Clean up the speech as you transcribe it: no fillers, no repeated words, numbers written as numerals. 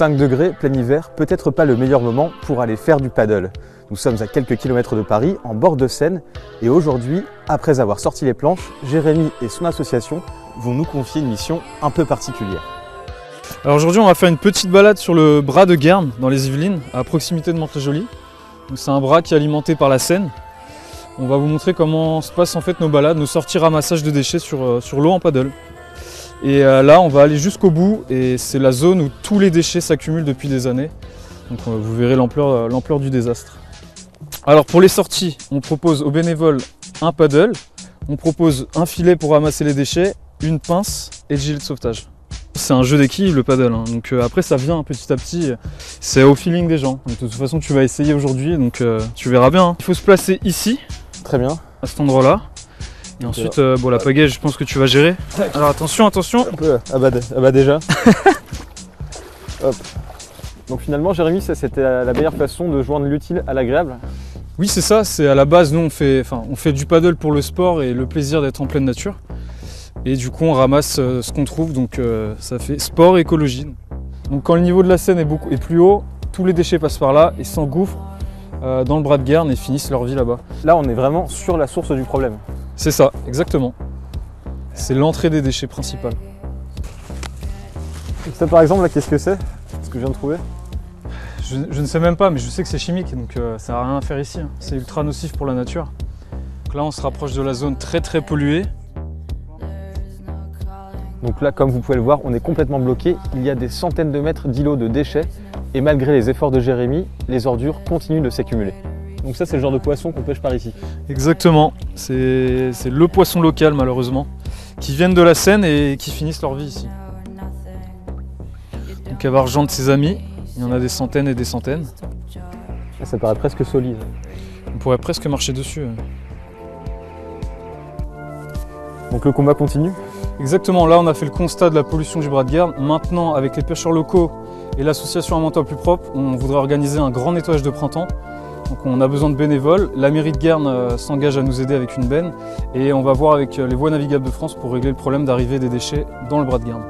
5 degrés, plein hiver, peut-être pas le meilleur moment pour aller faire du paddle. Nous sommes à quelques kilomètres de Paris, en bord de Seine, et aujourd'hui, après avoir sorti les planches, Jérémy et son association vont nous confier une mission un peu particulière. Alors aujourd'hui, on va faire une petite balade sur le bras de Guernes, dans les Yvelines, à proximité de Mantes-la-Jolie. C'est un bras qui est alimenté par la Seine. On va vous montrer comment se passent en fait nos balades, nos sorties ramassage de déchets sur l'eau en paddle. Et là, on va aller jusqu'au bout, et c'est la zone où tous les déchets s'accumulent depuis des années. Donc vous verrez l'ampleur du désastre. Alors pour les sorties, on propose aux bénévoles un paddle, on propose un filet pour ramasser les déchets, une pince et le gilet de sauvetage. C'est un jeu d'équilibre le paddle, hein. Donc après ça vient petit à petit, c'est au feeling des gens. De toute façon tu vas essayer aujourd'hui, donc tu verras bien, hein. Il faut se placer ici, très bien, à cet endroit-là. Et ensuite, bon, la pagaie, je pense que tu vas gérer. Alors attention, attention. Un peu, ah bah déjà. Hop. Donc finalement, Jérémy, ça c'était la meilleure façon de joindre l'utile à l'agréable. Oui, c'est ça. C'est à la base, nous on fait du paddle pour le sport et le plaisir d'être en pleine nature. Et du coup, on ramasse ce qu'on trouve, donc ça fait sport et écologie. Donc quand le niveau de la Seine est plus haut, tous les déchets passent par là et s'engouffrent dans le bras de Guernes et finissent leur vie là-bas. Là, on est vraiment sur la source du problème. C'est ça, exactement. C'est l'entrée des déchets principale. Ça par exemple, là, qu'est-ce que c'est? Ce que je viens de trouver? Je ne sais même pas, mais je sais que c'est chimique, donc ça n'a rien à faire ici, hein. C'est ultra nocif pour la nature. Donc là, on se rapproche de la zone très très polluée. Donc là, comme vous pouvez le voir, on est complètement bloqué. Il y a des centaines de mètres d'îlots de déchets et malgré les efforts de Jérémy, les ordures continuent de s'accumuler. Donc ça, c'est le genre de poisson qu'on pêche par ici. Exactement, c'est le poisson local malheureusement, qui viennent de la Seine et qui finissent leur vie ici. Donc elle va rejoindre ses amis, il y en a des centaines et des centaines. Ça paraît presque solide. On pourrait presque marcher dessus. Donc le combat continue? Exactement, là on a fait le constat de la pollution du bras de Guernes. Maintenant, avec les pêcheurs locaux et l'association Un Menton Plus Propre, on voudrait organiser un grand nettoyage de printemps. Donc on a besoin de bénévoles, la mairie de Guernes s'engage à nous aider avec une benne et on va voir avec les voies navigables de France pour régler le problème d'arrivée des déchets dans le bras de Guernes.